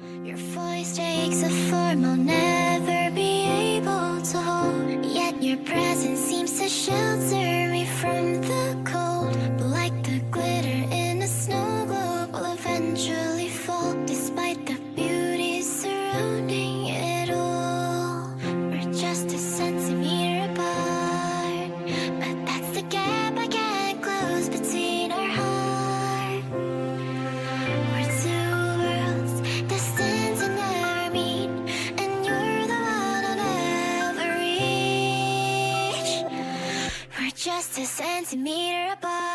Your voice takes a form I'll never be able to hold. Yet your presence seems to shelter me from the cold. But like the glitter in a snow globe, will eventually fall. Despite the beauty surrounding it all, we're just a centimeter apart. But that's the gap I can't close between our hearts. We're two worlds destined to never meet, and you're the one I'll never reach. We're just a centimeter apart.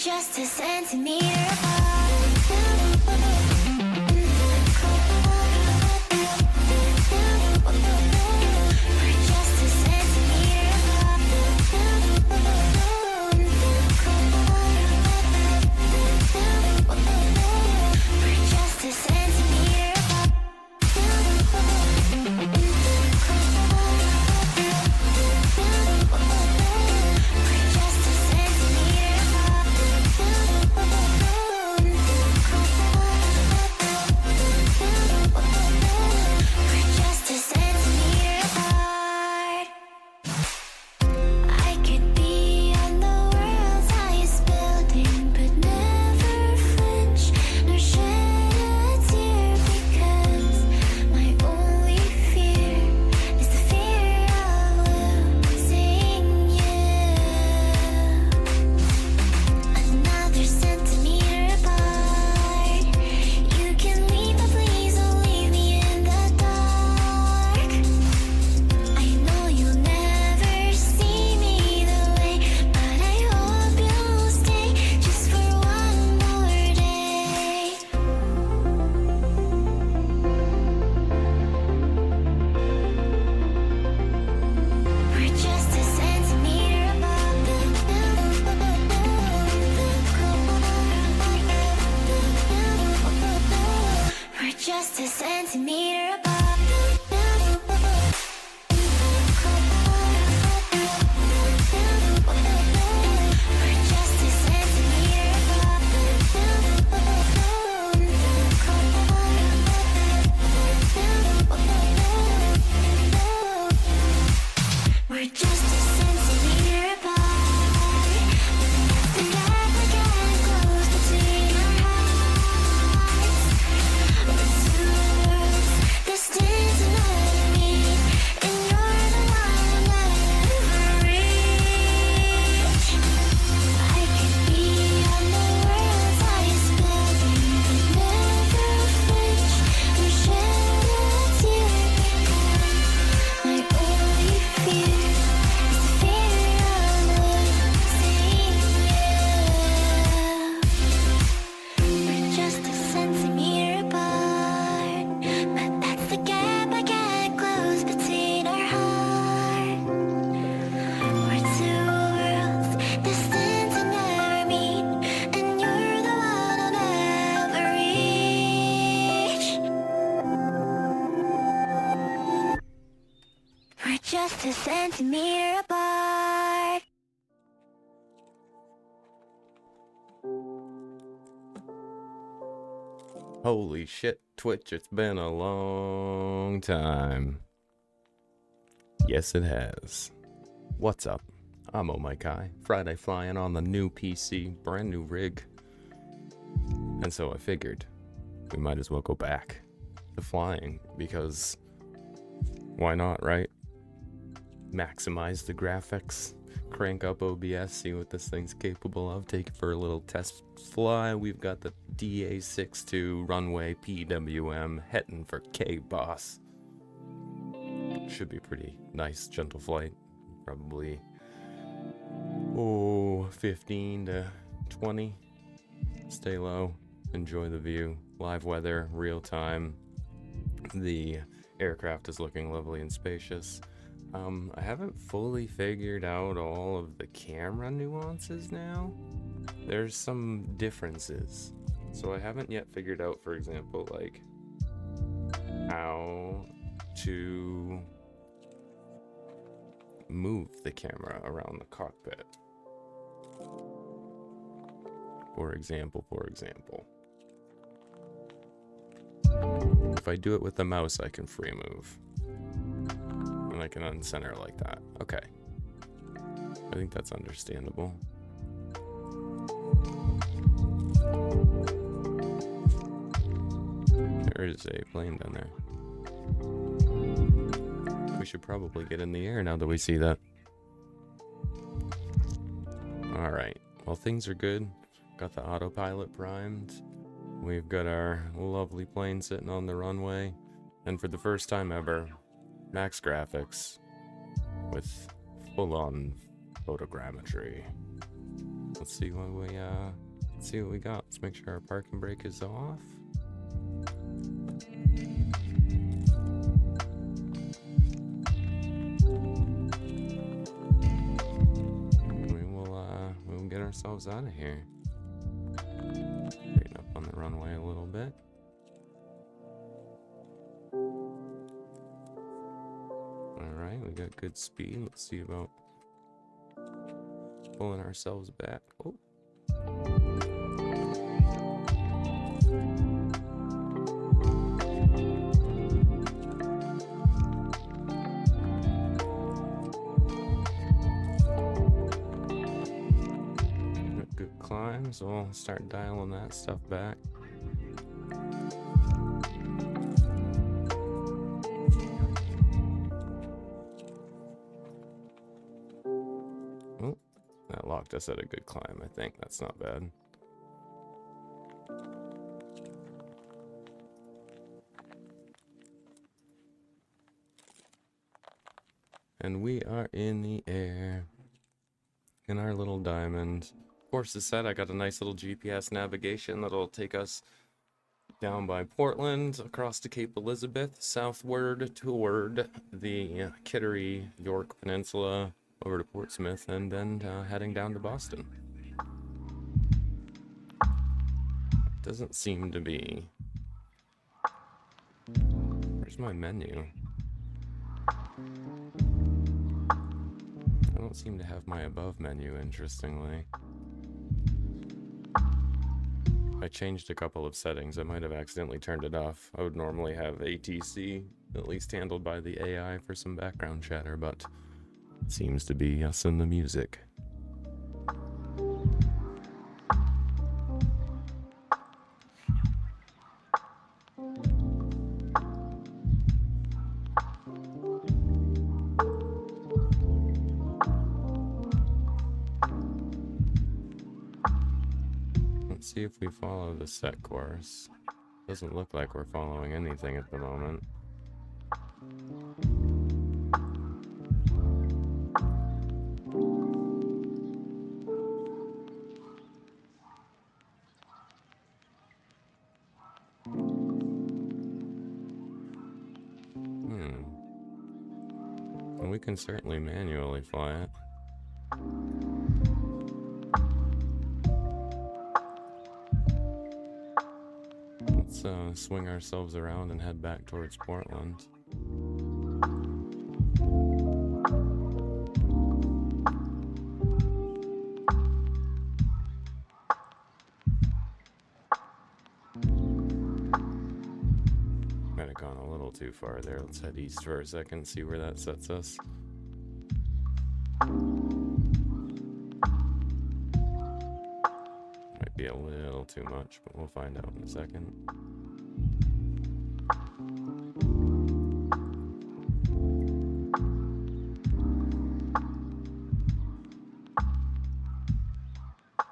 Just a centimeter apart. We're just a centimeter apart. We're just a centimeter apart. I could be on the world's highest building, but never flinch nor shed a tear, because my only fear is the fear of losing you. Another centimeter apart. You can leave, but please don't leave me in the dark. I know you'll never see me the way, but I hope you'll stay just for one more day. We're just a centimeter above We're just a centimeter above. We're just a centimeter above. We're just a centimeter apart. The gap I can't close between our hearts. We're two worlds destined to never meet, and you're the one I'll never reach. I could be on the world's highest building, but never flinch or shed a tear, because my only fear is the fear of losing you. We're just a centimeter apart, but that's the gap I can't close between our hearts. We're two worlds destined to never meet, and you're the one I'll never reach. We're just a centimeter apart. Holy shit, Twitch, it's been a long time. Yes, it has. What's up? I'm Oh My Kai, Friday flying on the new PC, brand new rig. And so I figured we might as well go back to flying, because why not, right? Maximize the graphics, crank up OBS, see what this thing's capable of, take it for a little test fly. We've got the DA62 runway PWM heading for K-Boss. Should be pretty nice, gentle flight. Probably 15 to 20 stay low, enjoy the view, live weather, real time. The aircraft is looking lovely and spacious. I haven't fully figured out all of the camera nuances now. There's some differences. So I haven't yet figured out, for example, like how to move the camera around the cockpit. For example. If I do it with the mouse, I can free move. And I can uncenter like that. Okay. I think that's understandable. There is a plane down there. We should probably get in the air now that we see that. Alright. Well, things are good. Got the autopilot primed. We've got our lovely plane sitting on the runway. And for the first time ever, max graphics with full-on photogrammetry. Let's see what we got. Let's make sure our parking brake is off. We'll get ourselves out of here. Straighten up on the runway a little bit. Alright, we got good speed. Let's see about pulling ourselves back. Oh. Got good climb, so we'll start dialing that stuff back. That locked us at a good climb, I think. That's not bad. And we are in the air. In our little diamond. Course is set. I got a nice little GPS navigation that'll take us down by Portland, across to Cape Elizabeth, southward toward the Kittery, York Peninsula, over to Portsmouth, and then heading down to Boston. Doesn't seem to be. Where's my menu? I don't seem to have my above menu, interestingly. I changed a couple of settings. I might have accidentally turned it off. I would normally have ATC, at least handled by the AI for some background chatter, but seems to be us and the music. Let's see if we follow the set course. Doesn't look like we're following anything at the moment. We can certainly manually fly it. Let's swing ourselves around and head back towards Portland. Might have gone a little too far there. Let's head east for a second, see where that sets us. Might be a little too much, but we'll find out in a second.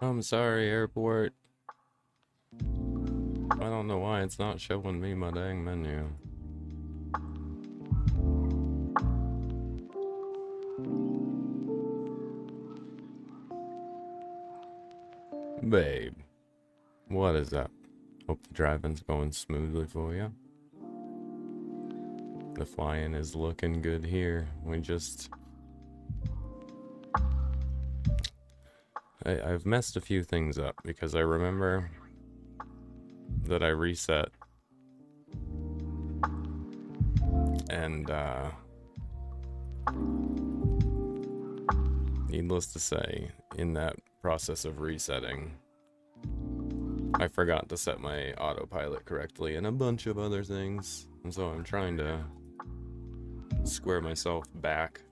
I'm sorry, airport. I don't know why it's not showing me my dang menu. Babe, What is up? Hope the driving's going smoothly for you. The flying is looking good here. I've messed a few things up because I remember that I reset and needless to say, in that process of resetting, I forgot to set my autopilot correctly and a bunch of other things, and so I'm trying to square myself back.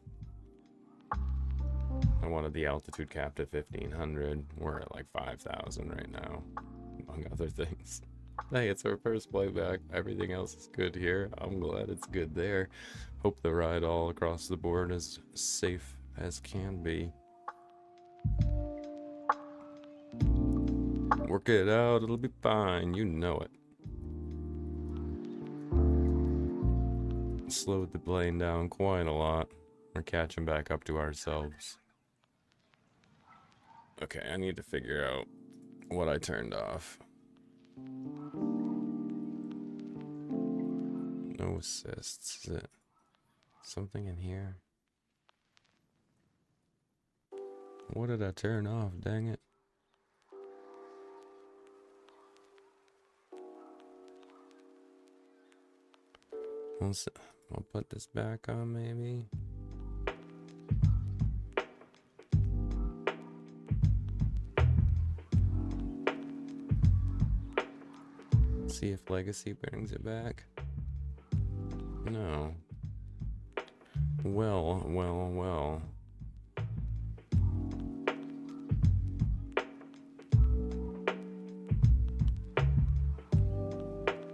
I wanted the altitude capped at 1500. We're at like 5000 right now, among other things. Hey, it's our first playback. Everything else is good here. I'm glad it's good there. Hope the ride all across the board is safe as can be. Work it out, it'll be fine, you know it. Slowed the plane down quite a lot. We're catching back up to ourselves. Okay, I need to figure out what I turned off. No assists. Is it something in here? What did I turn off? Dang it. I'll put this back on maybe. See if Legacy brings it back. No. Well.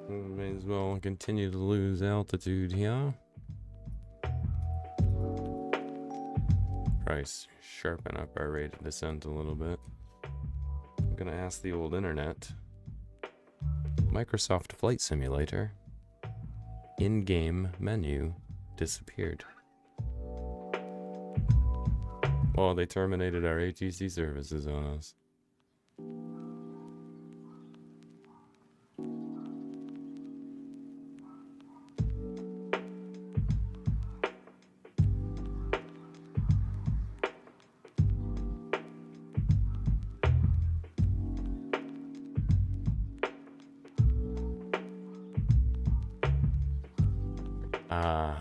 May as well continue to lose altitude here. Price, sharpen up our rate of descent a little bit. I'm gonna ask the old internet. Microsoft Flight Simulator in-game menu disappeared. Oh, they terminated our ATC services on us.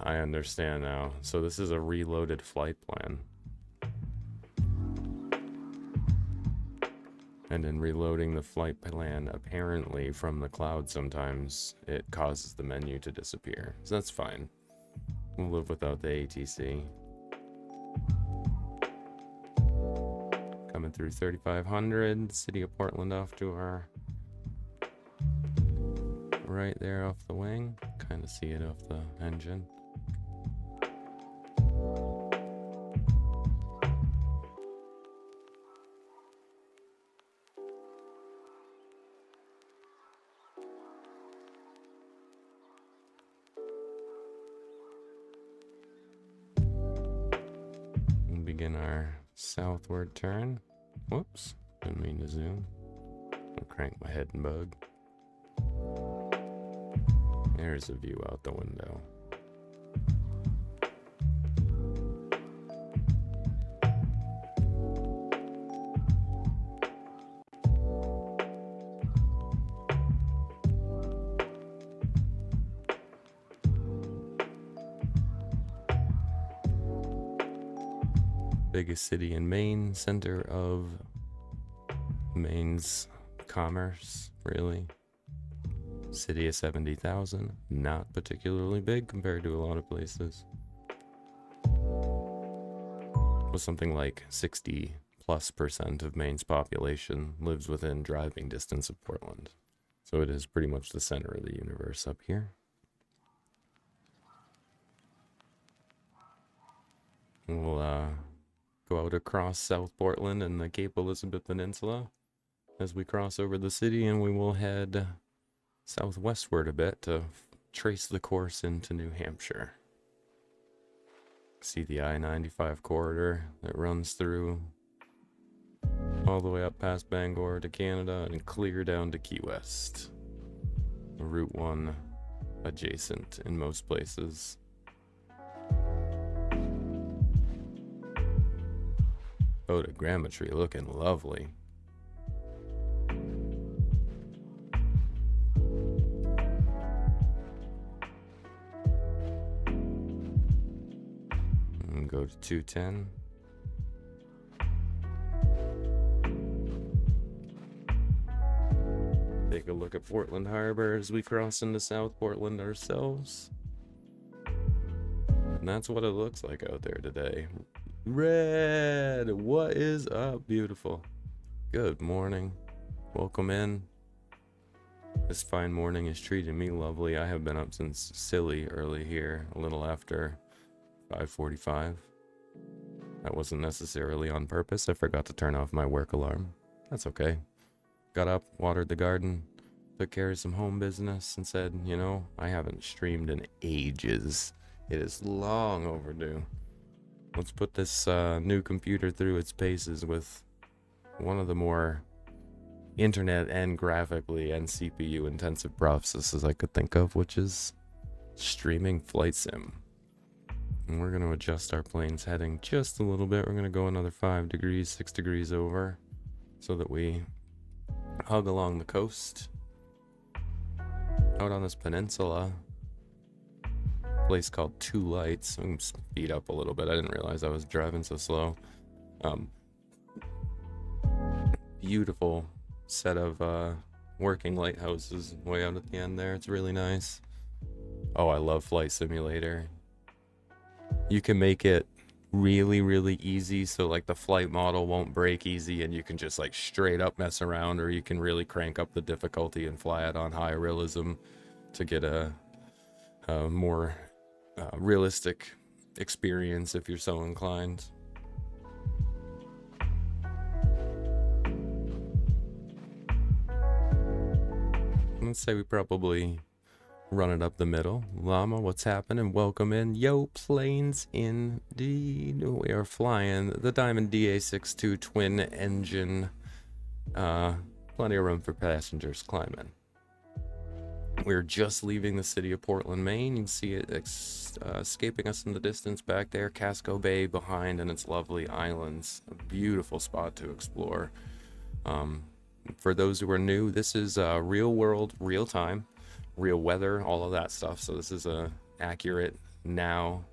I understand now. So this is a reloaded flight plan. And in reloading the flight plan, apparently from the cloud sometimes, it causes the menu to disappear. So that's fine. We'll live without the ATC. Coming through 3500, city of Portland off to our right there off the wing. Kind of see it off the engine. We'll begin our southward turn. Whoops, didn't mean to zoom. I'll crank my head and bug. There's a view out the window. Biggest city in Maine, center of Maine's commerce, really. City of 70,000, not particularly big compared to a lot of places. With something like 60+% of Maine's population lives within driving distance of Portland. So it is pretty much the center of the universe up here. We'll go out across South Portland and the Cape Elizabeth Peninsula as we cross over the city, and we will head southwestward a bit to trace the course into New Hampshire. See the I-95 corridor that runs through all the way up past Bangor to Canada and clear down to Key West. Route 1 adjacent in most places. Photogrammetry looking lovely. And go to 210. Take a look at Portland Harbor as we cross into South Portland ourselves. And that's what it looks like out there today. Red, what is up, beautiful? Good morning. Welcome in. This fine morning is treating me lovely. I have been up since silly early here, a little after 5:45. That wasn't necessarily on purpose. I forgot to turn off my work alarm. That's okay. Got up, watered the garden, took care of some home business, and said, you know, I haven't streamed in ages. It is long overdue. Let's put this new computer through its paces with one of the more internet and graphically and CPU intensive processes I could think of, which is streaming Flight Sim. And we're going to adjust our plane's heading just a little bit. We're going to go another 5 degrees, 6 degrees over so that we hug along the coast. Out on this peninsula, place called Two Lights. I'm gonna speed up a little bit. I didn't realize I was driving so slow. Beautiful set of working lighthouses way out at the end there. It's really nice. Oh, I love Flight Simulator. You can make it really, really easy, so like the flight model won't break easy and you can just like straight up mess around, or you can really crank up the difficulty and fly it on high realism to get a more realistic experience if you're so inclined. Let's say we probably run it up the middle. Llama, what's happening? Welcome in. Yo, planes indeed. We are flying the Diamond DA62 twin engine. Plenty of room for passengers. Climb in. We're just leaving the city of Portland, Maine. You can see it escaping us in the distance back there. Casco Bay behind and its lovely islands. A beautiful spot to explore. For those who are new, this is real world, real time, real weather, all of that stuff. So this is accurate now.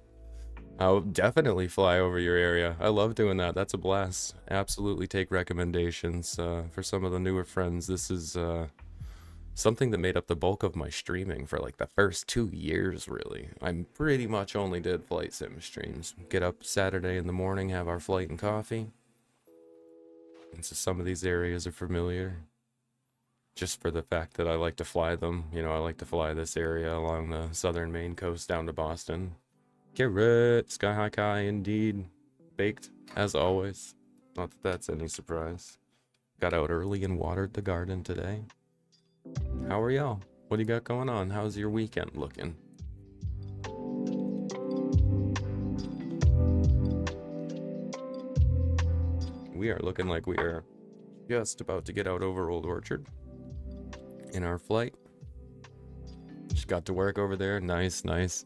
I'll definitely fly over your area. I love doing that. That's a blast. Absolutely take recommendations. For some of the newer friends, this is something that made up the bulk of my streaming for like the first 2 years, really. I pretty much only did Flight Sim streams. Get up Saturday in the morning, have our flight and coffee. And so some of these areas are familiar just for the fact that I like to fly them. You know, I like to fly this area along the southern Maine coast down to Boston. Carrot, Sky High Kai, indeed. Baked, as always. Not that that's any surprise. Got out early and watered the garden today. How are y'all? What do you got going on? How's your weekend looking? We are looking like we are just about to get out over Old Orchard in our flight. Just got to work over there. Nice, nice.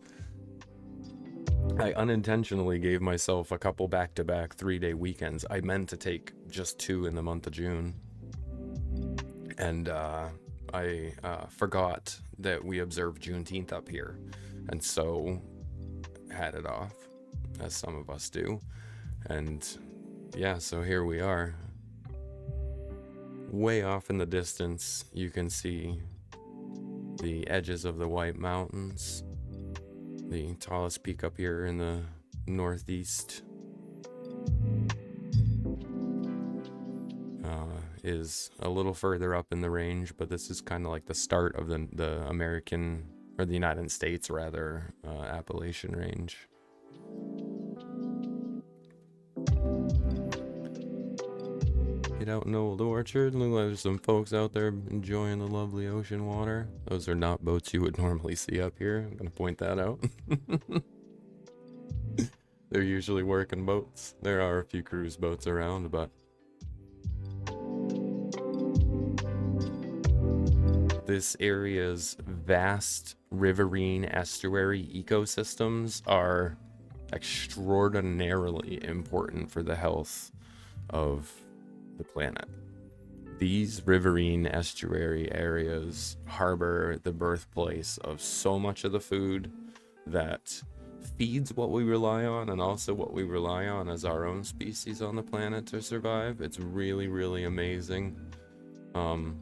I unintentionally gave myself a couple back-to-back 3-day weekends. I meant to take just 2 in the month of June. And I forgot that we observed Juneteenth up here. And so had it off, as some of us do. And yeah, so here we are. Way off in the distance, you can see the edges of the White Mountains. The tallest peak up here in the northeast is a little further up in the range, but this is kind of like the start of the American, or the United States rather, Appalachian Range. Get out in Old Orchard. Look like there's some folks out there enjoying the lovely ocean water. Those are not boats you would normally see up here. I'm going to point that out. They're usually working boats. There are a few cruise boats around, but this area's vast riverine estuary ecosystems are extraordinarily important for the health of the planet. These riverine estuary areas harbor the birthplace of so much of the food that feeds what we rely on, and also what we rely on as our own species on the planet to survive. It's really, really amazing. Of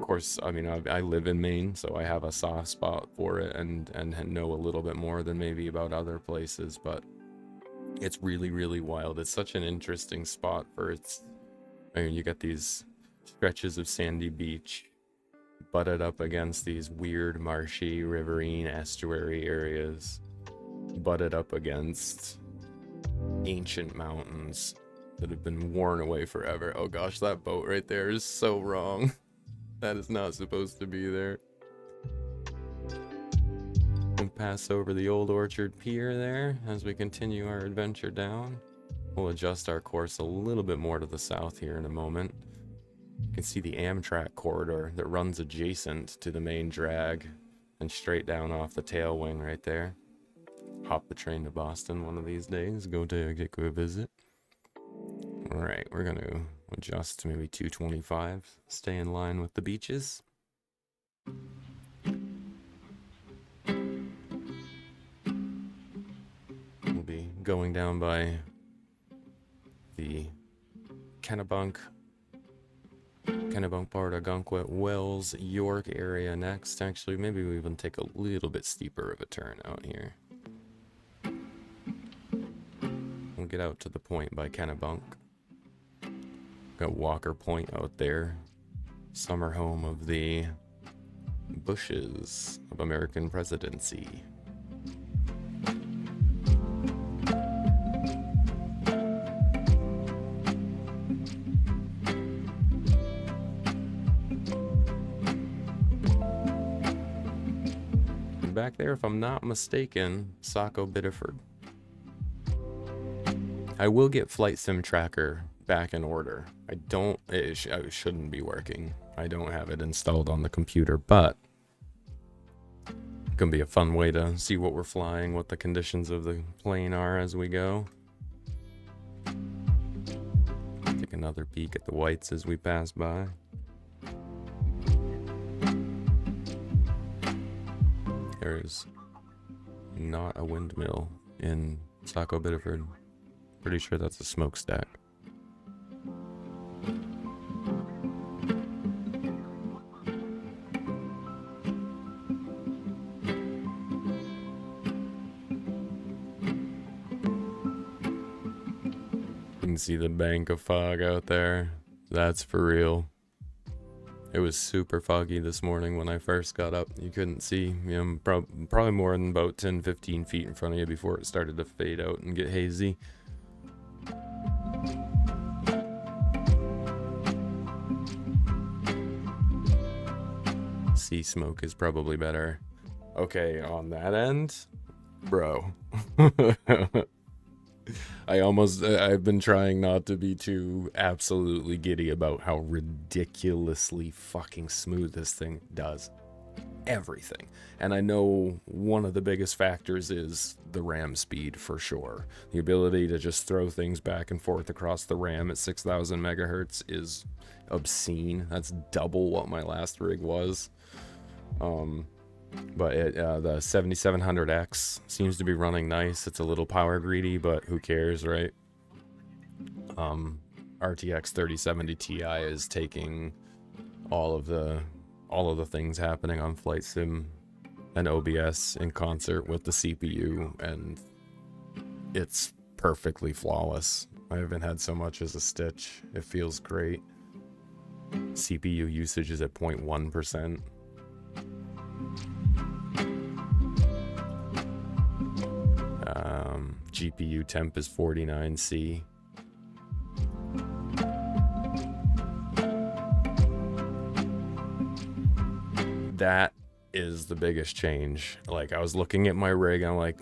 course, I mean, I live in Maine, so I have a soft spot for it, and know a little bit more than maybe about other places, but it's really, really wild. It's such an interesting spot for its, I mean, you got these stretches of sandy beach butted up against these weird marshy riverine estuary areas, butted up against ancient mountains that have been worn away forever. Oh gosh, that boat right there is so wrong. That is not supposed to be there. We'll pass over the Old Orchard Pier there as we continue our adventure down. We'll adjust our course a little bit more to the south here in a moment. You can see the Amtrak corridor that runs adjacent to the main drag and straight down off the tailwing right there. Hop the train to Boston one of these days, go a visit. Alright, we're going to adjust to maybe 225, stay in line with the beaches. We'll be going down by the Kennebunk, Bartagunquit, Wells, York area next. Actually, maybe we even take a little bit steeper of a turn out here. We'll get out to the point by Kennebunk. Got Walker Point out there, summer home of the Bushes of American presidency. And back there, if I'm not mistaken, Saco Biddeford. I will get Flight Sim Tracker back in order. It shouldn't be working. I don't have it installed on the computer, but it can be a fun way to see what we're flying, what the conditions of the plane are as we go. Take another peek at the whites as we pass by. There's not a windmill in Saco Biddeford. Pretty sure that's a smokestack. You can see the bank of fog out there. That's for real. It was super foggy this morning when I first got up. You couldn't see, probably more than about 10-15 feet in front of you before it started to fade out and get hazy. Sea smoke is probably better. Okay, on that end, bro. I've been trying not to be too absolutely giddy about how ridiculously fucking smooth this thing does everything. And I know one of the biggest factors is the RAM speed for sure. The ability to just throw things back and forth across the RAM at 6,000 megahertz is obscene. That's double what my last rig was. But the 7700X seems to be running nice. It's a little power greedy, but who cares, right? RTX 3070 Ti is taking all of the things happening on Flight Sim and OBS in concert with the CPU, and it's perfectly flawless. I haven't had so much as a stitch. It feels great. CPU usage is at 0.1%. GPU temp is 49C. That is the biggest change. Like, I was looking at my rig, I'm like,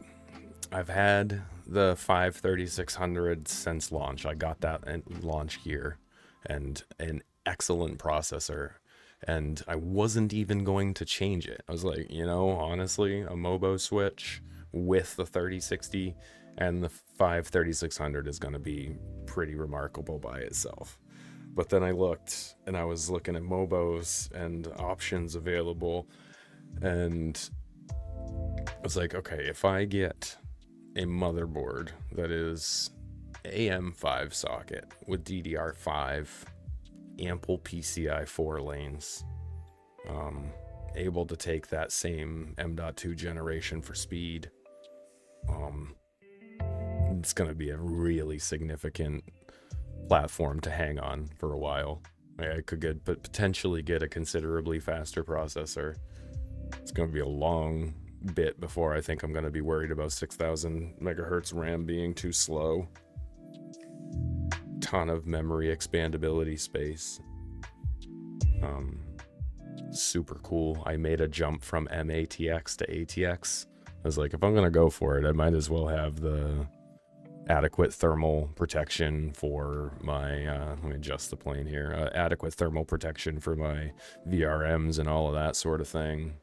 I've had the 53600 since launch. I got that in launch gear, and an excellent processor. and I wasn't even going to change it. I was like, you know, honestly, a Mobo switch with the 3060 and the 53600 is going to be pretty remarkable by itself. But then I looked, and I was looking at Mobos and options available, and I was like, okay, if I get a motherboard that is AM5 socket with DDR5, ample PCI 4 lanes, able to take that same M.2 generation for speed, it's going to be a really significant platform to hang on for a while. I could potentially get a considerably faster processor. It's going to be a long bit before I think I'm going to be worried about 6000 megahertz RAM being too slow. Ton of memory expandability space. Super cool. I made a jump from MATX to ATX. I was like, if I'm going to go for it, I might as well have the adequate thermal protection for my, let me adjust the plane here, adequate thermal protection for my VRMs and all of that sort of thing.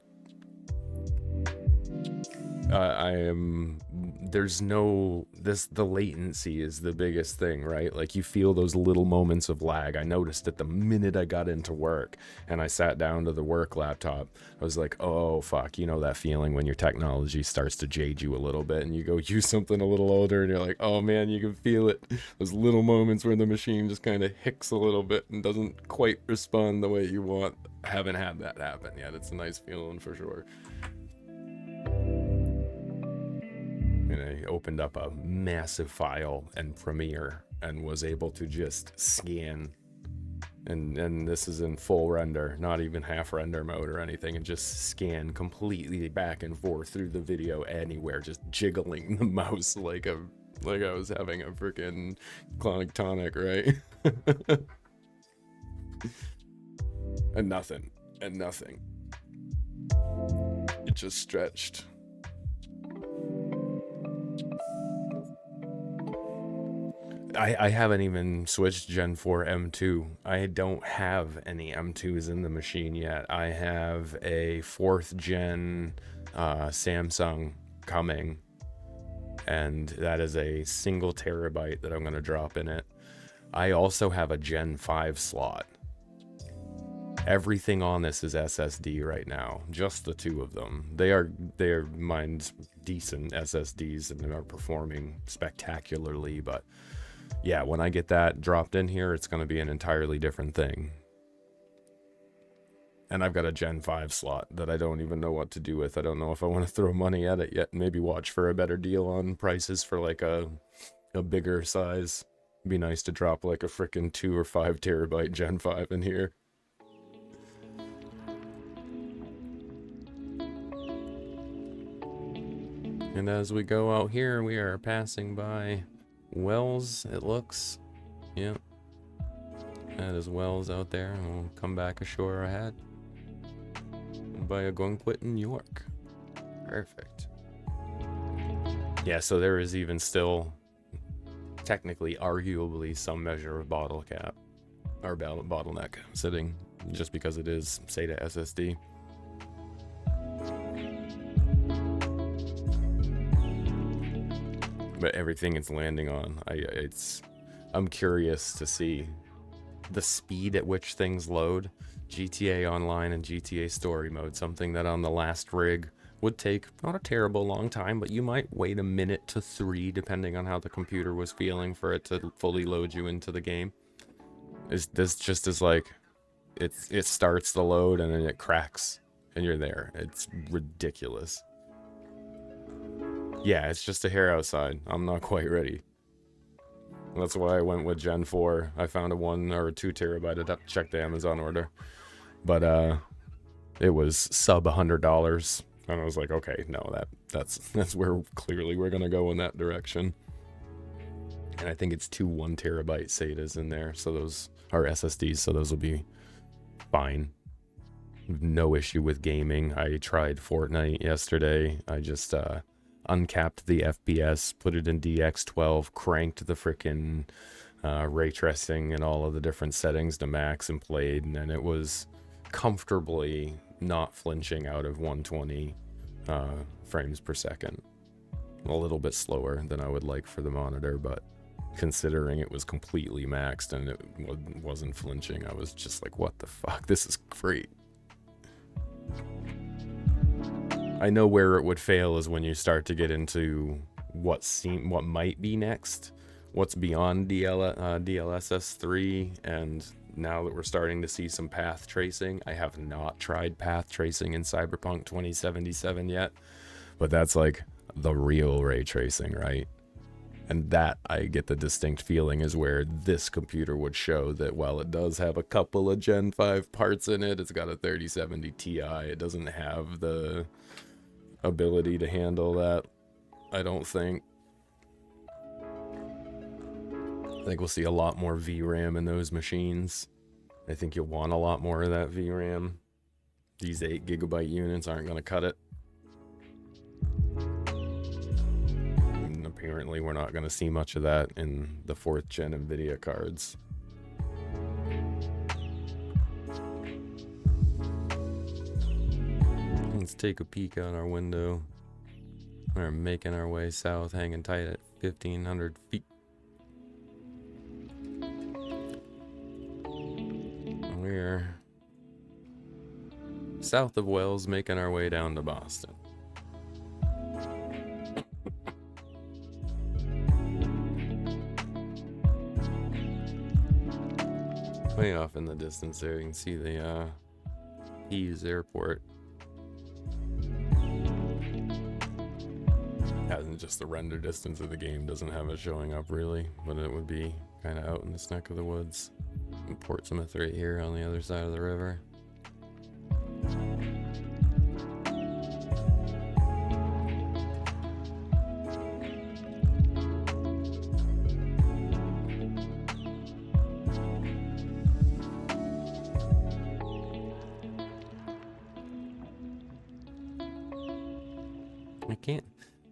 The latency is the biggest thing, right? Like, you feel those little moments of lag. I noticed it the minute I got into work and I sat down to the work laptop. I was like, oh fuck, you know that feeling when your technology starts to jade you a little bit and you go use something a little older and you're like, oh man, you can feel it. Those little moments where the machine just kind of hicks a little bit and doesn't quite respond the way you want. I haven't had that happen yet. It's a nice feeling for sure. And I opened up a massive file in Premiere and was able to just scan, and this is in full render, not even half render mode or anything, and just scan completely back and forth through the video anywhere, just jiggling the mouse like I was having a freaking clonic tonic, right? and nothing. It just stretched. I haven't even switched Gen 4 M2. I don't have any M2s in the machine yet. I have a 4th gen Samsung coming, and that is a single terabyte that I'm going to drop in it. I also have a Gen 5 slot. Everything on this is SSD right now, just the two of them. They are mine's decent SSDs and they are performing spectacularly, but yeah, when I get that dropped in here, it's going to be an entirely different thing. And I've got a Gen 5 slot that I don't even know what to do with. I don't know if I want to throw money at it yet. Maybe watch for a better deal on prices for like a bigger size. It'd be nice to drop like a frickin' 2 or 5 terabyte Gen 5 in here. And as we go out here, we are passing by Wells, it looks. Yep. That is Wells out there. And we'll come back ashore ahead. By Algonquin, New York. Perfect. Yeah, so there is even still, technically, arguably, some measure of bottle cap. Or bottleneck sitting, just because it is SATA SSD. But everything it's landing on, I'm curious to see the speed at which things load. GTA Online and GTA Story Mode, something that on the last rig would take not a terrible long time, but you might wait a minute to 3 depending on how the computer was feeling for it to fully load you into the game. This just is like, it starts the load and then it cracks and you're there. It's ridiculous. Yeah, it's just a hair outside. I'm not quite ready. That's why I went with Gen 4. I found a 1 or 2 terabyte. I'd have to check the Amazon order. But it was sub $100. And I was like, okay, no, that's where clearly we're gonna go in that direction. And I think it's 2 1 terabyte SATAs in there, so those are SSDs, so those will be fine. No issue with gaming. I tried Fortnite yesterday. I just uncapped the FPS, put it in DX12, cranked the frickin' ray tracing and all of the different settings to max and played, and then it was comfortably not flinching out of 120 frames per second. A little bit slower than I would like for the monitor, but considering it was completely maxed and it wasn't flinching, I was just like, what the fuck? This is great. I know where it would fail is when you start to get into what might be next, what's beyond DLSS 3, and now that we're starting to see some path tracing. I have not tried path tracing in Cyberpunk 2077 yet, but that's like the real ray tracing, right? And that, I get the distinct feeling, is where this computer would show that while it does have a couple of Gen 5 parts in it, it's got a 3070 Ti, it doesn't have the ability to handle that, I don't think. I think we'll see a lot more VRAM in those machines. I think you'll want a lot more of that VRAM. These 8GB units aren't going to cut it. And apparently we're not going to see much of that in the 4th gen NVIDIA cards. Let's take a peek out our window. We're making our way south, hanging tight at 1,500 feet. We're south of Wells, making our way down to Boston. Way off in the distance there, you can see the Keys Airport. Just the render distance of the game doesn't have it showing up really, but it would be kind of out in this neck of the woods. And Portsmouth right here on the other side of the river.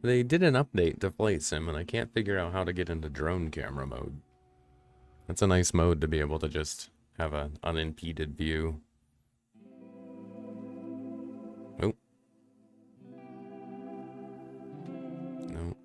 They did an update to Flight Sim, and I can't figure out how to get into drone camera mode. That's a nice mode to be able to just have an unimpeded view. Oh. No.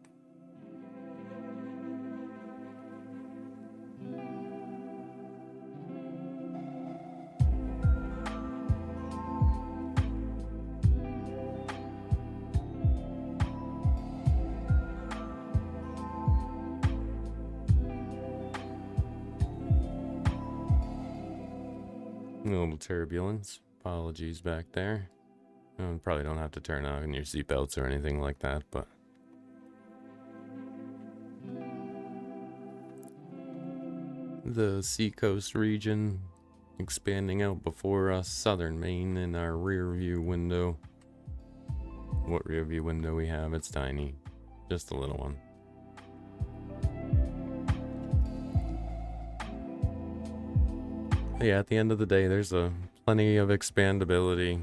A little turbulence. Apologies back there. Probably don't have to turn on your seatbelts or anything like that, but the Seacoast region expanding out before us, southern Maine in our rear view window. What rear view window we have? It's tiny. Just a little one. Yeah, at the end of the day, there's plenty of expandability.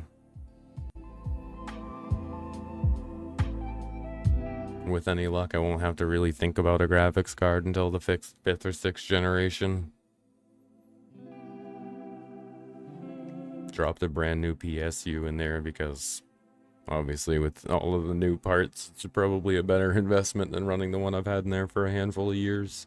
With any luck, I won't have to really think about a graphics card until the 5th or 6th generation. Dropped a brand new PSU in there because, obviously, with all of the new parts, it's probably a better investment than running the one I've had in there for a handful of years.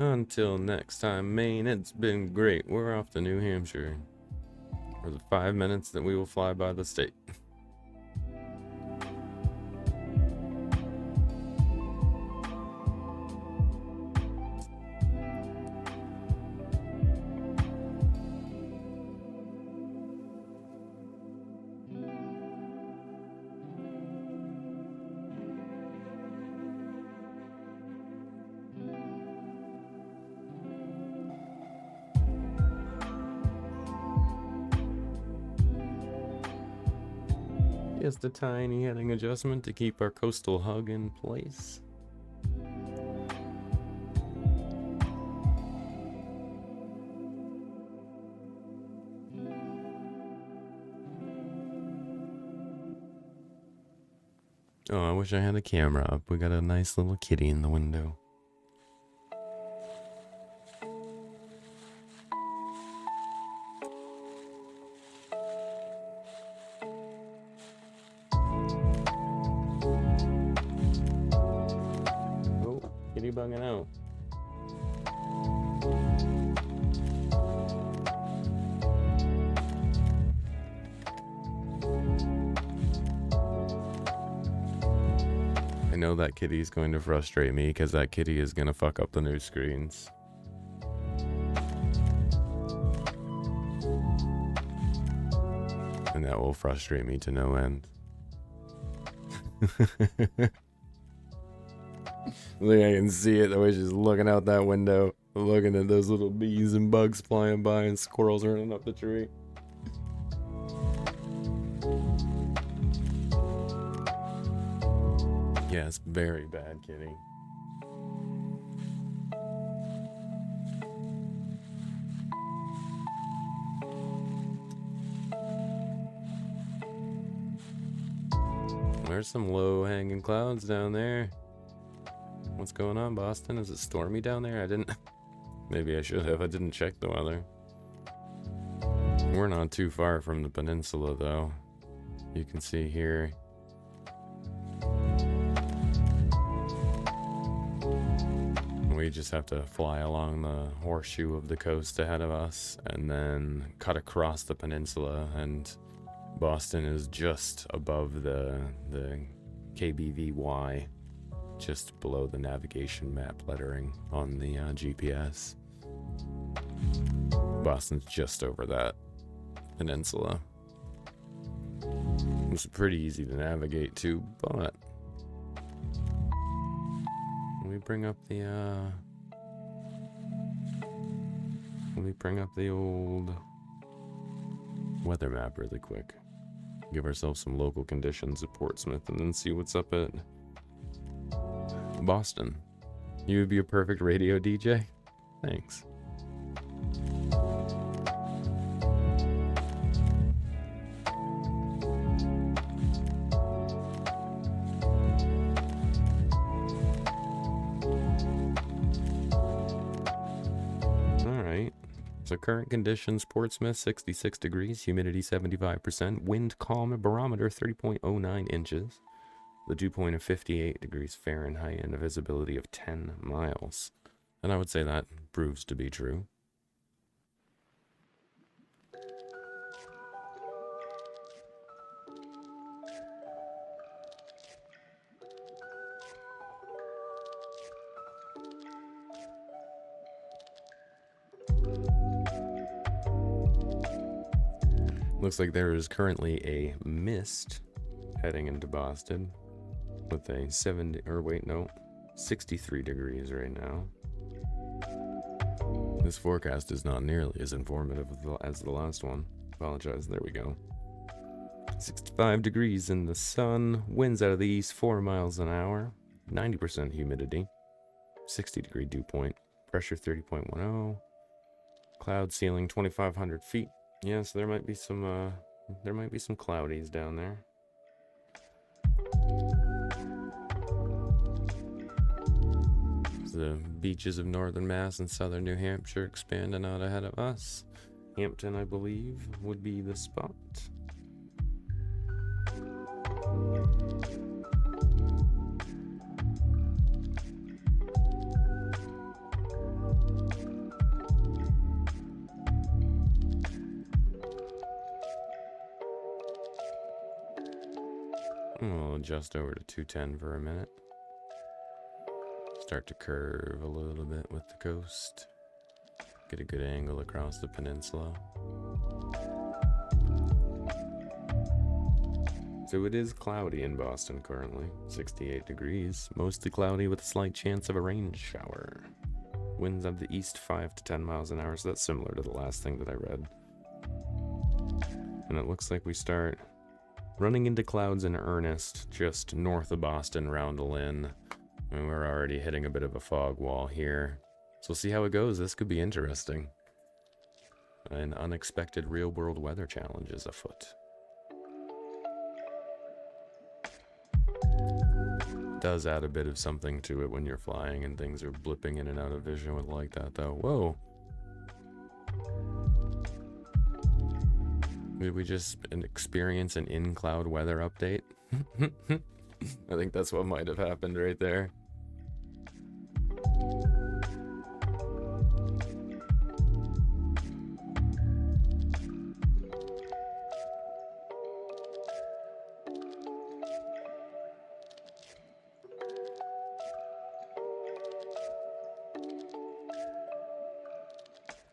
Until next time, Maine, it's been great. We're off to New Hampshire for the 5 minutes that we will fly by the state. Just a tiny heading adjustment to keep our coastal hug in place. Oh, I wish I had a camera up. We got a nice little kitty in the window. Oh, kitty bugging out. I know that kitty is going to frustrate me because that kitty is going to fuck up the new screens. And that will frustrate me to no end. Look, I can see it the way she's looking out that window, looking at those little bees and bugs flying by and squirrels running up the tree. Yes, very bad, kitty. There's some low-hanging clouds down there. What's going on, Boston? Is it stormy down there? I didn't... Maybe I should have. I didn't check the weather. We're not too far from the peninsula, though. You can see here. We just have to fly along the horseshoe of the coast ahead of us and then cut across the peninsula, and Boston is just above the KBVY, just below the navigation map lettering on the GPS. Boston's just over that peninsula. It's pretty easy to navigate too, but let me bring up the old weather map really quick. Give ourselves some local conditions at Portsmouth and then see what's up at Boston. You would be a perfect radio DJ? Thanks. So current conditions, Portsmouth, 66 degrees, humidity 75%, wind calm, barometer 30.09 inches, the dew point of 58 degrees Fahrenheit, and a visibility of 10 miles. And I would say that proves to be true. Looks like there is currently a mist heading into Boston with a 63 degrees right now. This forecast is not nearly as informative as the last one. Apologize, there we go. 65 degrees in the sun, winds out of the east 4 miles an hour, 90% humidity, 60 degree dew point, pressure 30.10, cloud ceiling 2,500 feet. Yeah, so there might be some cloudies down there. The beaches of northern Mass and southern New Hampshire expanding out ahead of us. Hampton, I believe, would be the spot. We'll adjust over to 210 for a minute. Start to curve a little bit with the coast. Get a good angle across the peninsula. So it is cloudy in Boston currently. 68 degrees. Mostly cloudy with a slight chance of a rain shower. Winds of the east 5 to 10 miles an hour. So that's similar to the last thing that I read. And it looks like we start Running into clouds in earnest just north of Boston, Roundel Inn. And we're already hitting a bit of a fog wall here. So we'll see how it goes. This could be interesting. An unexpected real-world weather challenge is afoot. Does add a bit of something to it when you're flying and things are blipping in and out of vision with like that, though. Whoa. Did we just experience an in-cloud weather update? I think that's what might have happened right there.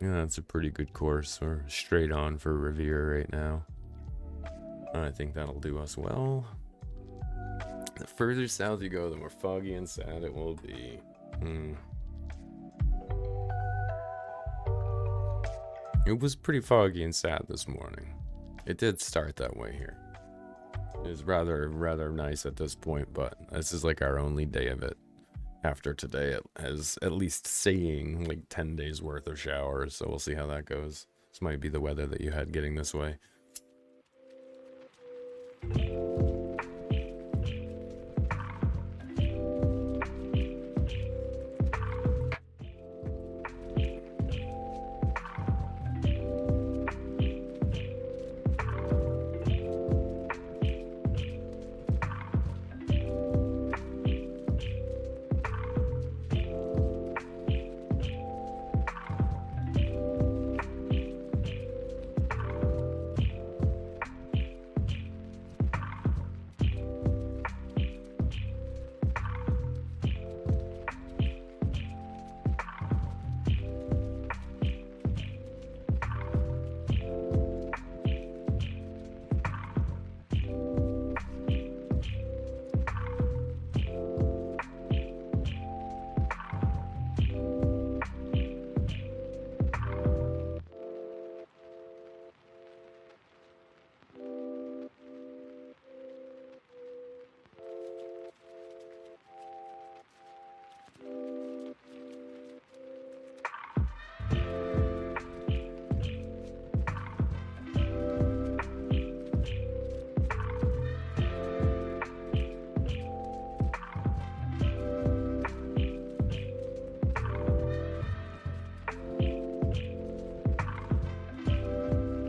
Yeah, that's a pretty good course. We're straight on for Revere right now. I think that'll do us well. The further south you go, the more foggy and sad it will be. It was pretty foggy and sad this morning. It did start that way here. It was rather nice at this point, but this is like our only day of it. After today, it has at least seeing like 10 days worth of showers, so we'll see how that goes. This might be the weather that you had getting this way.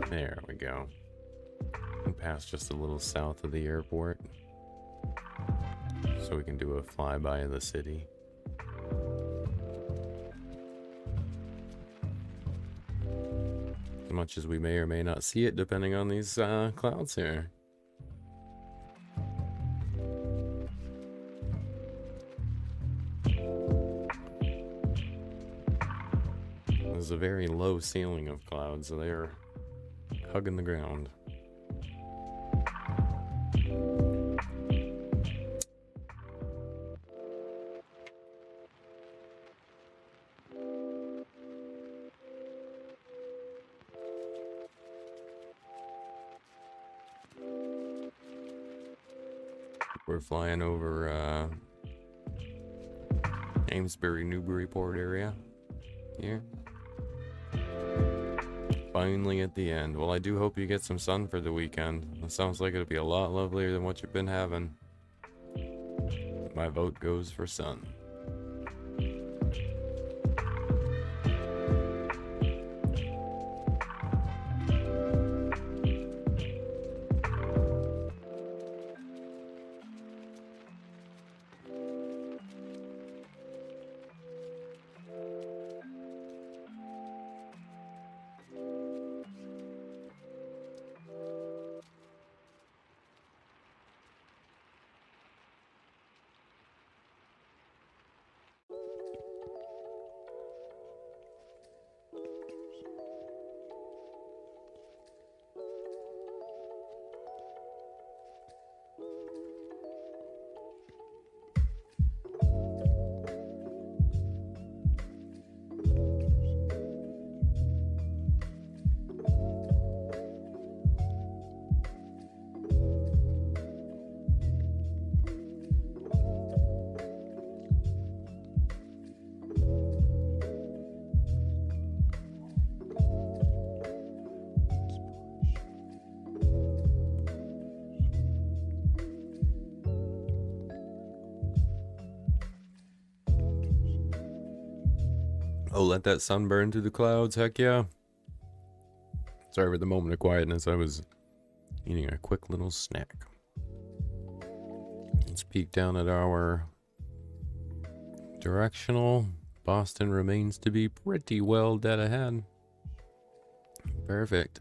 There we go. We passed just a little south of the airport, so we can do a flyby of the city. As much as we may or may not see it, depending on these clouds here. There's a very low ceiling of clouds, so they're hugging the ground. We're flying over Amesbury, Newburyport area here. Finally at the end. Well, I do hope you get some sun for the weekend. It sounds like it'll be a lot lovelier than what you've been having. My vote goes for sun. Oh, let that sun burn through the clouds. Heck yeah. Sorry for the moment of quietness. I was eating a quick little snack. Let's peek down at our directional. Boston remains to be pretty well dead ahead. Perfect.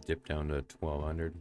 Dip down to 1200.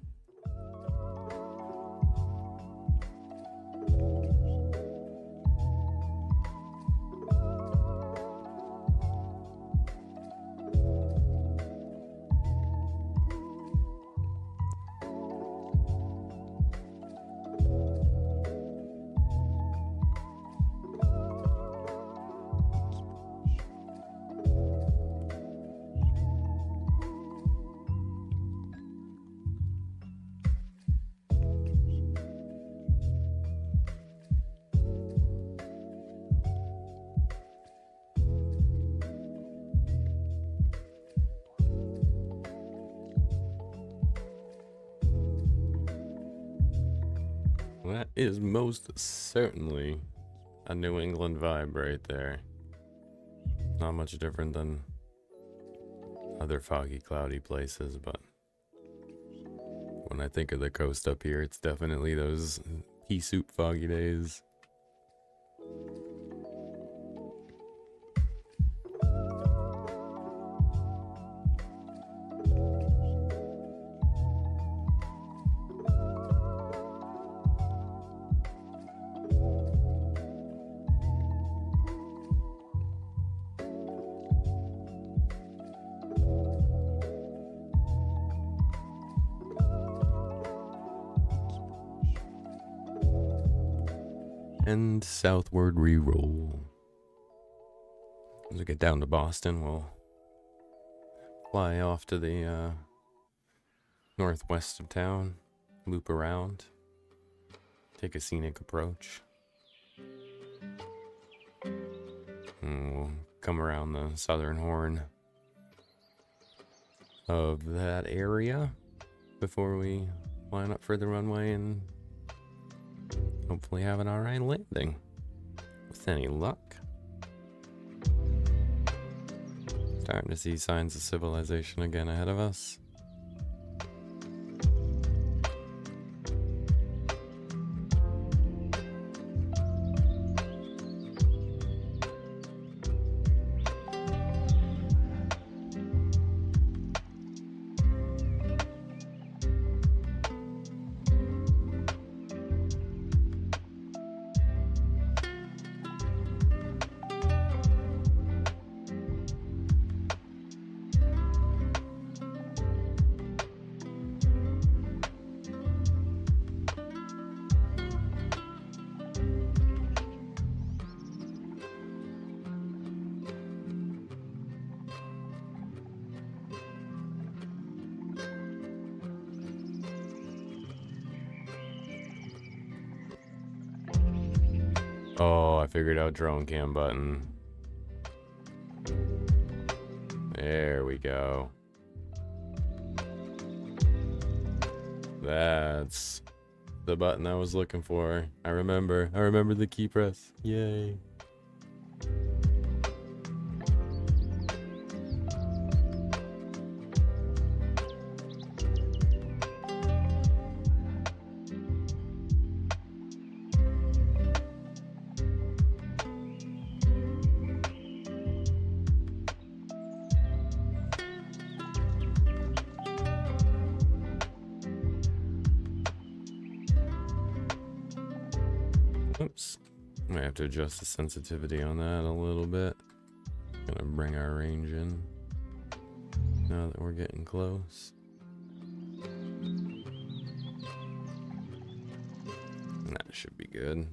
That is most certainly a New England vibe right there. Not much different than other foggy, cloudy places, but when I think of the coast up here, it's definitely those pea soup foggy days. And southward re-roll. As we get down to Boston, we'll fly off to the northwest of town, loop around, take a scenic approach. And we'll come around the southern horn of that area before we line up for the runway and hopefully have an alright landing. With any luck. Starting to see signs of civilization again ahead of us. Oh, I figured out drone cam button. There we go. That's the button I was looking for. I remember the key press. Yay. Oops. I have to adjust the sensitivity on that a little bit. Gonna bring our range in now that we're getting close. That should be good.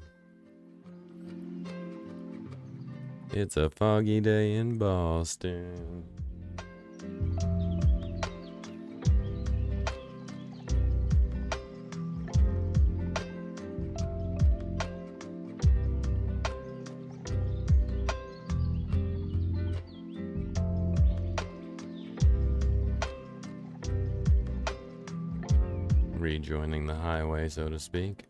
It's a foggy day in Boston. rejoining the highway, so to speak.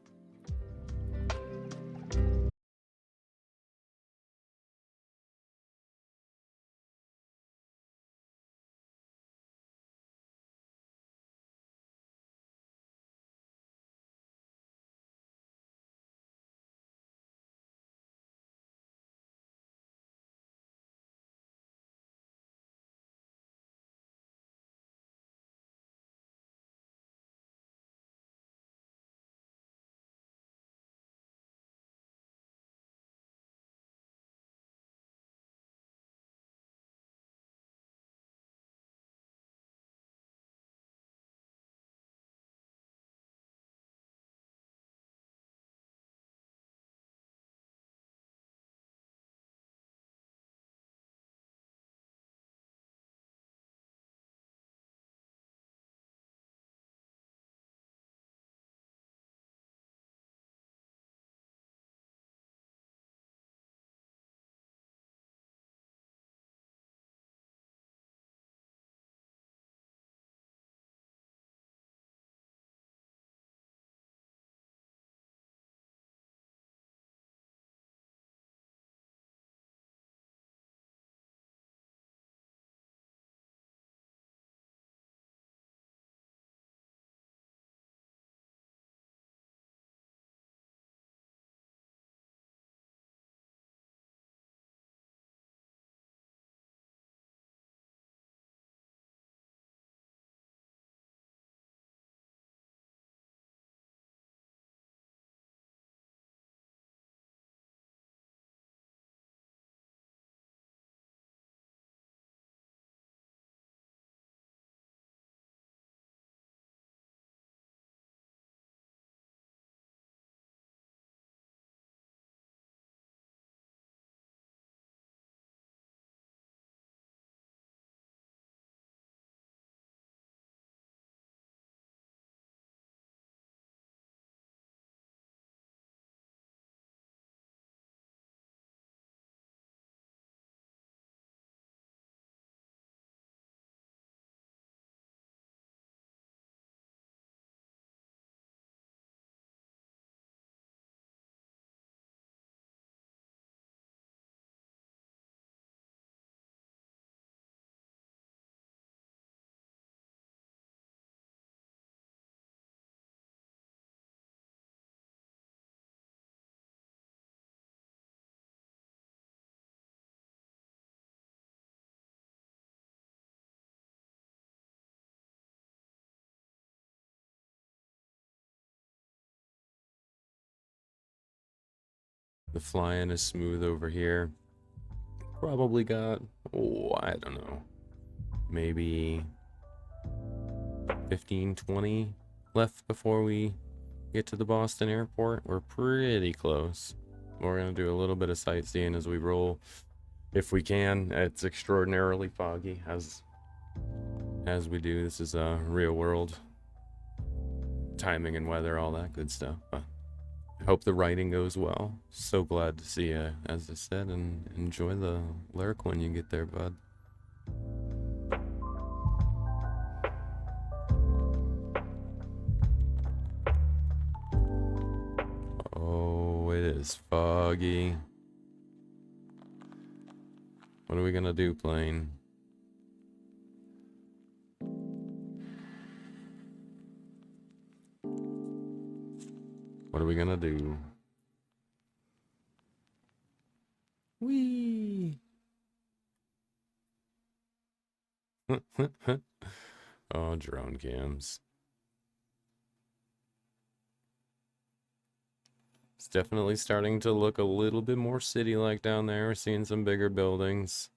The flying is smooth over here. Probably got, oh, I don't know, maybe 15, 20 left before we get to the Boston airport. We're pretty close. We're gonna do a little bit of sightseeing as we roll, if we can. It's extraordinarily foggy, as we do. This is a real world timing and weather, all that good stuff. But I hope the writing goes well. So glad to see you, as I said, and enjoy the lyric when you get there, bud. Oh, it is foggy. What are we gonna do, plane? What are we gonna do? Whee! Oh, drone cams. It's definitely starting to look a little bit more city-like down there. We're seeing some bigger buildings.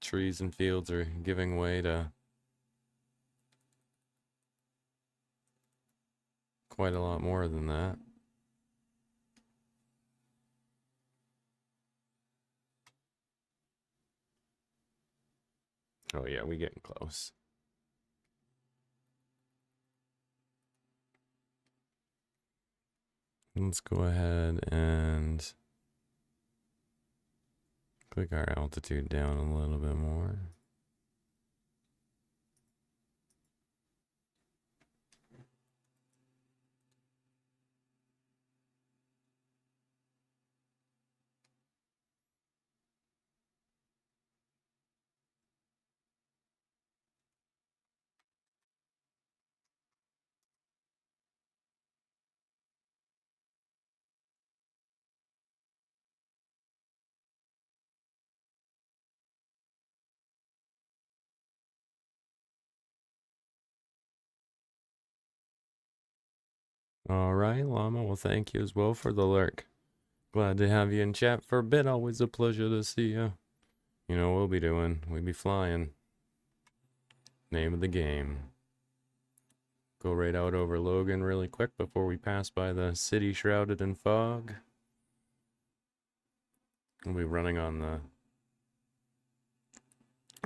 Trees and fields are giving way to quite a lot more than that. Oh yeah, we getting close. Let's go ahead and click our altitude down a little bit more. Alright, Llama, well thank you as well for the lurk. Glad to have you in chat for a bit, always a pleasure to see you. You know what we'll be doing? We'll be flying. Name of the game. Go right out over Logan really quick before we pass by the city shrouded in fog. We'll be running on the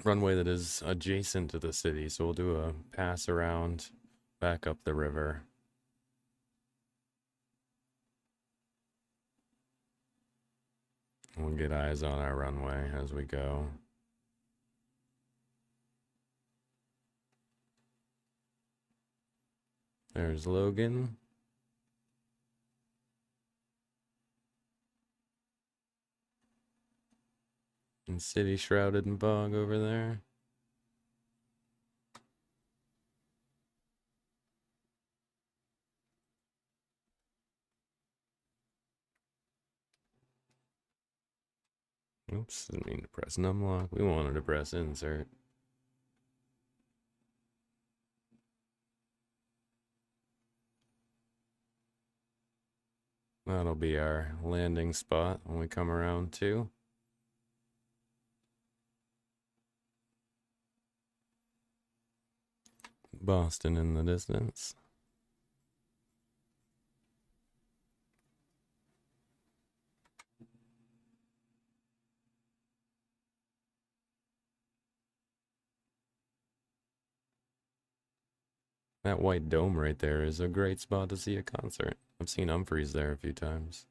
runway that is adjacent to the city, so we'll do a pass around back up the river. We'll get eyes on our runway as we go. There's Logan. And city shrouded in fog over there. Oops, didn't mean to press numlock. We wanted to press insert. That'll be our landing spot when we come around too. Boston in the distance. That white dome right there is a great spot to see a concert. I've seen Humphreys there a few times.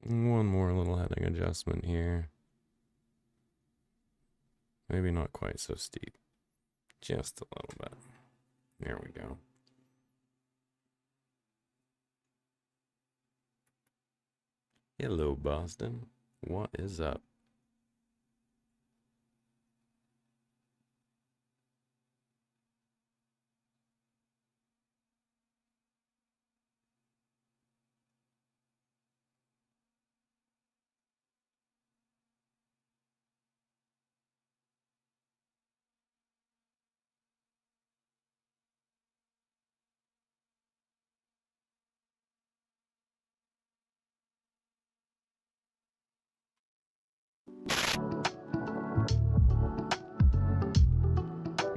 One more little heading adjustment here. Maybe not quite so steep. Just a little bit. There we go. Hello, Boston. What is up?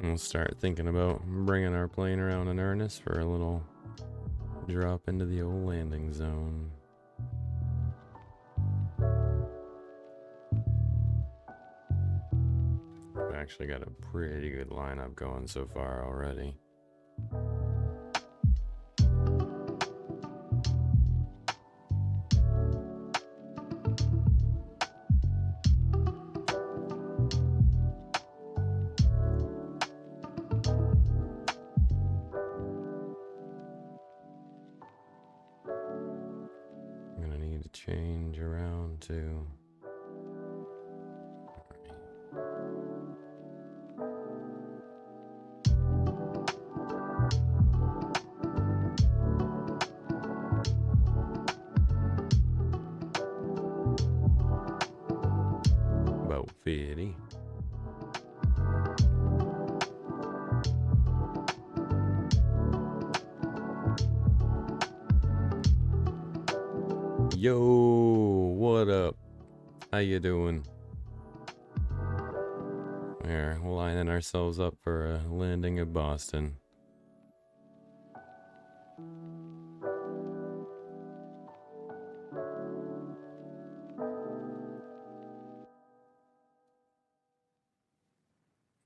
We'll start thinking about bringing our plane around in earnest for a little drop into the old landing zone. We've actually got a pretty good lineup going so far already. Change around to about 50. Yo, what up? How you doing? There, lining ourselves up for a landing at Boston.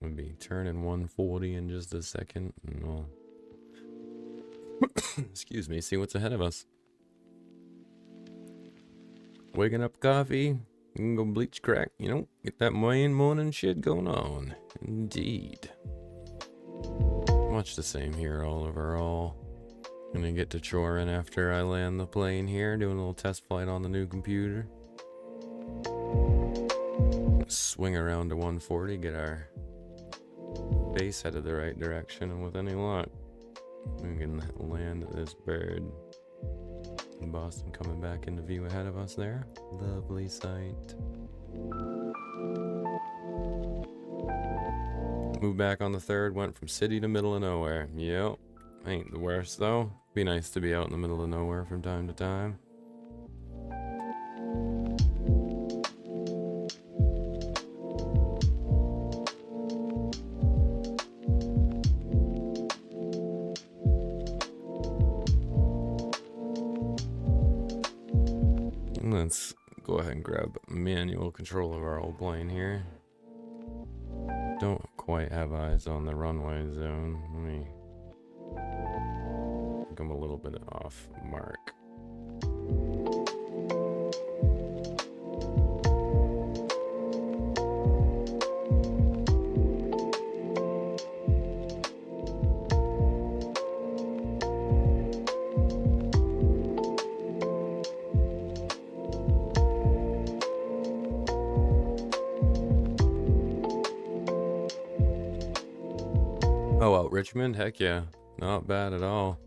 We'll be turning 140 in just a second, and we'll excuse me, see what's ahead of us. Waking up coffee, you can go bleach crack, you know, get that morning shit going on. Indeed. Much the same here all overall. Gonna get to choring after I land the plane here, doing a little test flight on the new computer. swing around to 140, get our base headed the right direction, and with any luck, we can land this bird. And Boston coming back into view ahead of us there. Lovely sight. Moved back on the 3rd, went from city to middle of nowhere. Yep, ain't the worst though. Be nice to be out in the middle of nowhere from time to time. Let's go ahead and grab manual control of our old plane here. Don't quite have eyes on the runway zone. I think I'm a little bit off mark. Oh, out Richmond? Heck yeah. Not bad at all.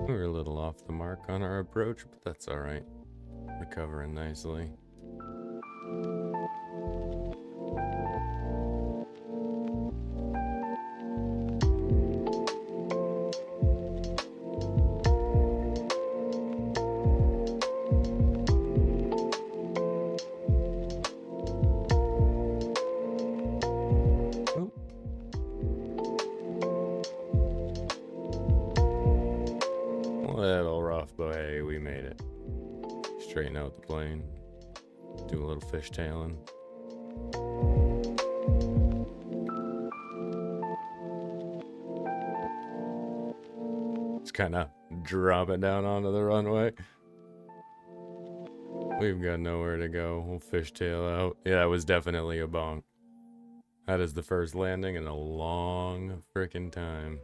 We were a little off the mark on our approach, but that's alright. Recovering nicely. Little rough, but hey, we made it. Straighten out the plane. Do a little fishtailing. Just kind of drop it down onto the runway. We've got nowhere to go. We'll fishtail out. Yeah, that was definitely a bonk. That is the first landing in a long frickin' time.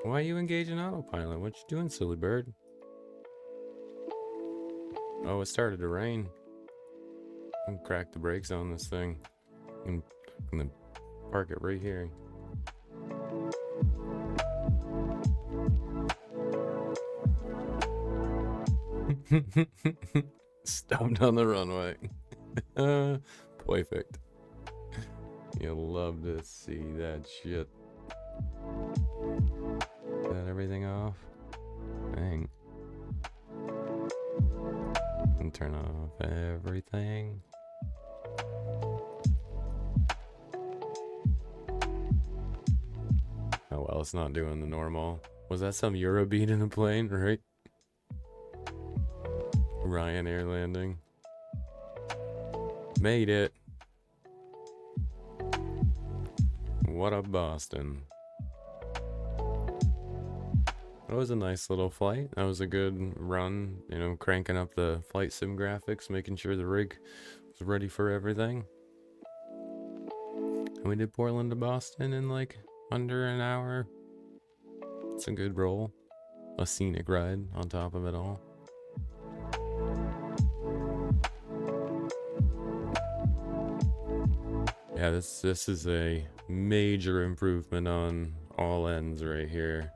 Why are you engaging autopilot? What you doing, silly bird? Oh, it started to rain. I'm gonna crack the brakes on this thing. I'm gonna park it right here. Stopped on the runway. Perfect. You'll love to see that shit. Got everything off? Dang. And turn off everything. Oh well, it's not doing the normal. Was that some Eurobeat in a plane, right? Ryanair landing. Made it. What up, Boston? That was a nice little flight. That was a good run, you know, cranking up the flight sim graphics, making sure the rig was ready for everything. And we did Portland to Boston in like under an hour. It's a good roll. A scenic ride on top of it all. Yeah, this is a major improvement on all ends right here.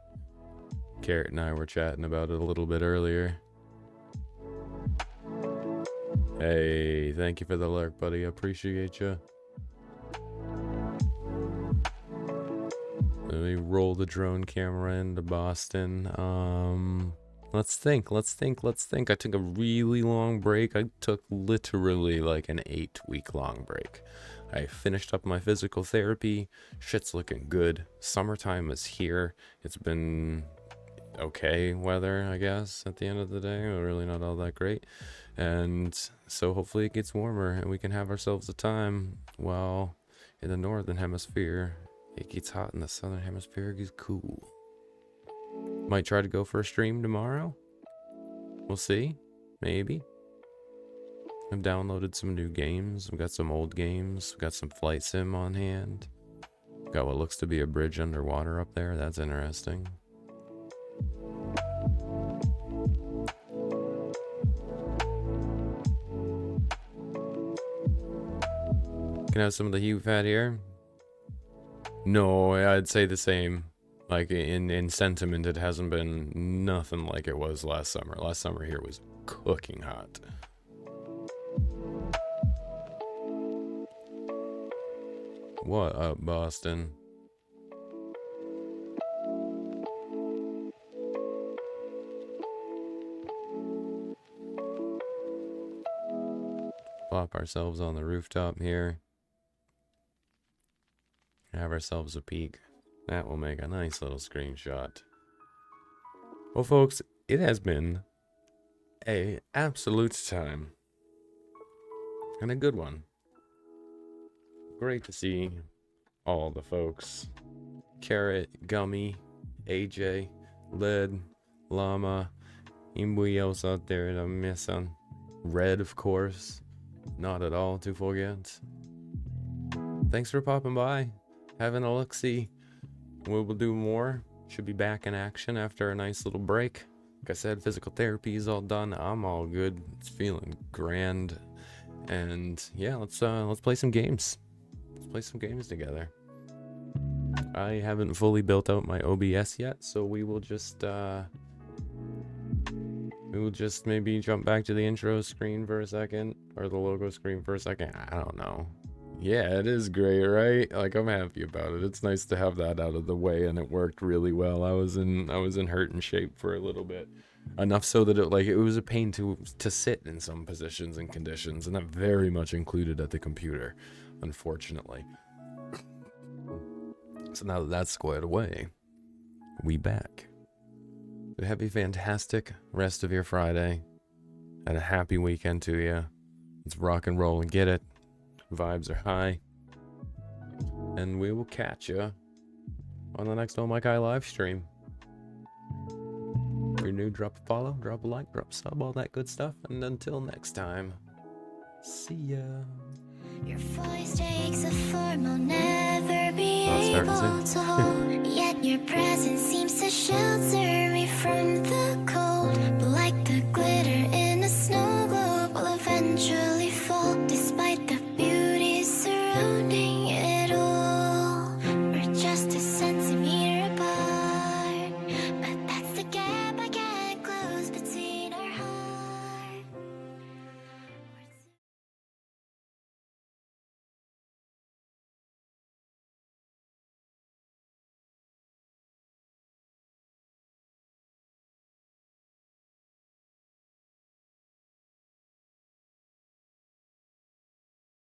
Carrot and I were chatting about it a little bit earlier. Hey, thank you for the lurk, buddy. I appreciate you. Let me roll the drone camera into Boston. Let's think. I took a really long break. I took literally like an 8-week long break. I finished up my physical therapy. Shit's looking good. Summertime is here. It's been okay weather, I guess, at the end of the day. Really not all that great. And so hopefully it gets warmer and we can have ourselves a time while in the northern hemisphere it gets hot, in the southern hemisphere it gets cool. Might try to go for a stream tomorrow. We'll see. Maybe. I've downloaded some new games. I've got some old games. I've got some flight sim on hand. Got what looks to be a bridge underwater up there. That's interesting. Can I have some of the Hue Fat here? No, I'd say the same. Like in sentiment, it hasn't been nothing like it was last summer. Last summer here was cooking hot. What up, Boston? Pop ourselves on the rooftop here. Have ourselves a peek. That will make a nice little screenshot. Well, folks, it has been a absolute time. And a good one. Great to see all the folks. Carrot, Gummy, AJ, Led, Llama, Imbuios out there that I'm missing. Red, of course. Not at all to forget. Thanks for popping by. Having a look-see. We will do more. Should be back in action after a nice little break. Like I said, physical therapy is all done. I'm all good. It's feeling grand. And yeah, let's play some games. Let's play some games together. I haven't fully built out my OBS yet, so we will just maybe jump back to the intro screen for a second, or the logo screen for a second. I don't know. Yeah, it is great, right? Like, I'm happy about it. It's nice to have that out of the way, and it worked really well. I was in hurting shape for a little bit, enough so that it was a pain to sit in some positions and conditions, and that very much included at the computer, unfortunately. So now that that's squared away, we back. Have a fantastic rest of your Friday, and a happy weekend to you. Let's rock and roll and get it. Vibes are high. And we will catch you on the next Oh My Kai live stream. If you're new, drop a follow, drop a like, drop a sub, all that good stuff. And until next time, see ya. Your voice takes a form I'll never be I'll start able to hold. Yet your presence seems to shelter me from the cold. But like the glitter